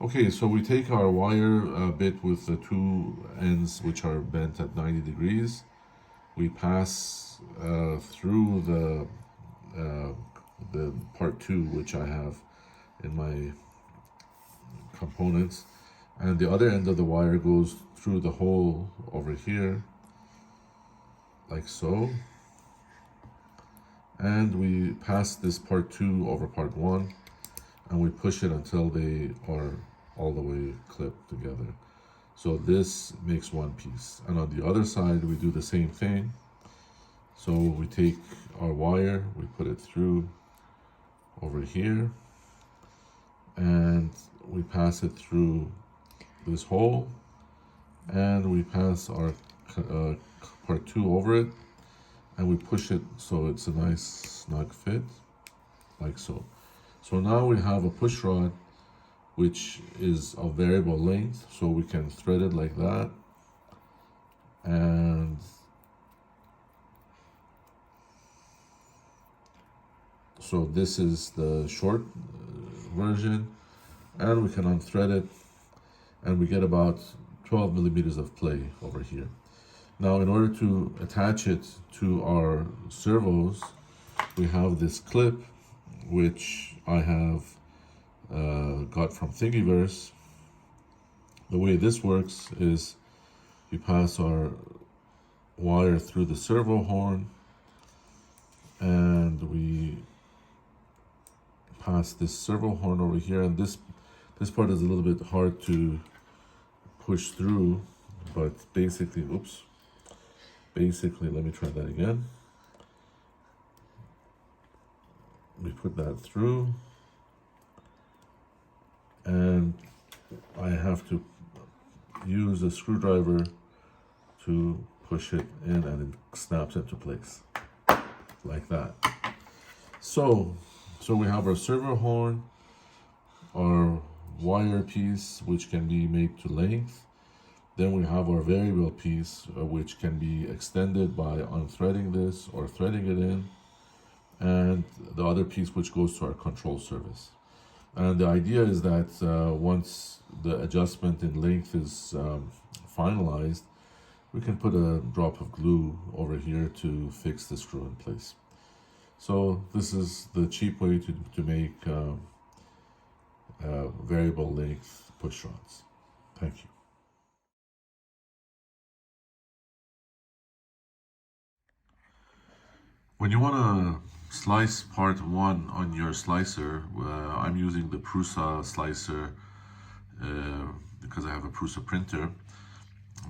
Okay, so we take our wire bit with the two ends which are bent at 90 degrees. We pass through the part two which I have in my components, and the other end of the wire goes through the hole over here, like so. And we pass this part two over part one, and we push it until they are all the way clipped together. So this makes one piece. And on the other side, we do the same thing. So we take our wire, we put it through over here, and we pass it through this hole, and we pass our part two over it, and we push it so it's a nice snug fit, like so. So now we have a push rod which is of variable length, so we can thread it like that, and so this is the short version, and we can unthread it, and we get about 12 millimeters of play over here. Now, in order to attach it to our servos, we have this clip which I have got from Thingiverse. The way this works is we pass our wire through the servo horn, and we pass this servo horn over here, and this part is a little bit hard to push through, but basically, let me try that again. We put that through, and I have to use a screwdriver to push it in, and it snaps into place like that. So we have our servo horn, our wire piece which can be made to length. Then we have our variable piece which can be extended by unthreading this or threading it in, and the other piece which goes to our control surface. And the idea is that once the adjustment in length is finalized, we can put a drop of glue over here to fix the screw in place. So this is the cheap way to make variable length push rods. Thank you. When you want to slice part one on your slicer, I'm using the Prusa slicer because I have a Prusa printer,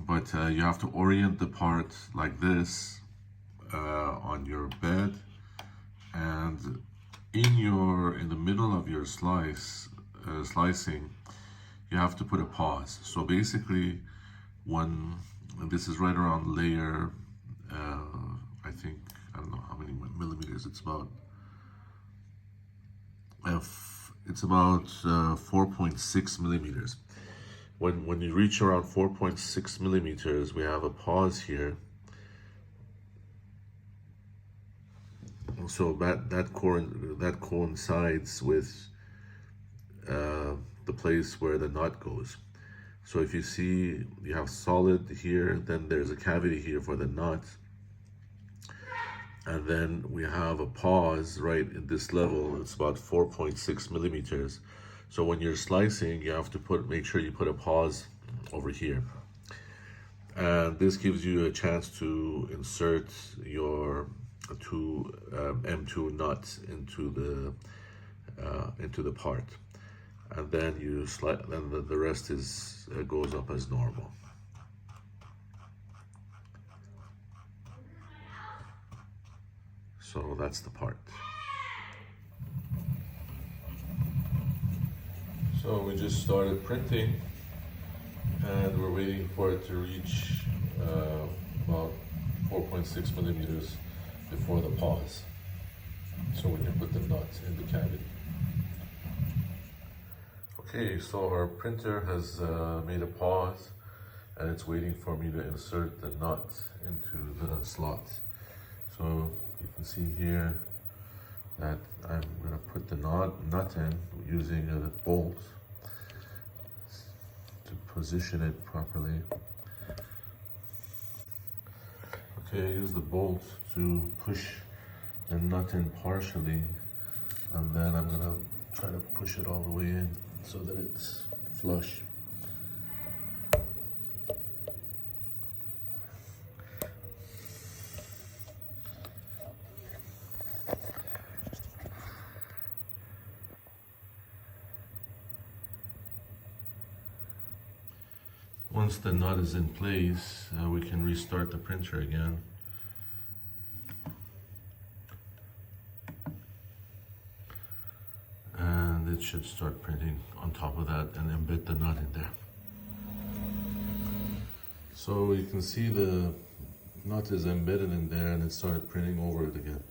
but you have to orient the part like this on your bed, and in the middle of your slicing, you have to put a pause. So basically, when this is right around layer, I think, I don't know how many millimeters, it's about 4.6 millimeters. When you reach around 4.6 millimeters, we have a pause here. So that coincides with the place where the nut goes. So if you see you have solid here, then there's a cavity here for the nut, and then we have a pause right at this level. It's about 4.6 millimeters. So when you're slicing, you have to make sure you put a pause over here, and this gives you a chance to insert your two M2 nuts into the part, and then then the rest goes up as normal. So that's the part. So we just started printing, and we're waiting for it to reach about 4.6 millimeters before the pause, so we can put the nut in the cavity. Okay, so our printer has made a pause, and it's waiting for me to insert the nut into the slot. So you can see here that I'm going to put the nut in using a bolt, position it properly. Okay, I use the bolt to push the nut in partially, and then I'm gonna try to push it all the way in so that it's flush. Once the nut is in place, we can restart the printer again. And it should start printing on top of that and embed the nut in there. So you can see the nut is embedded in there and it started printing over it again.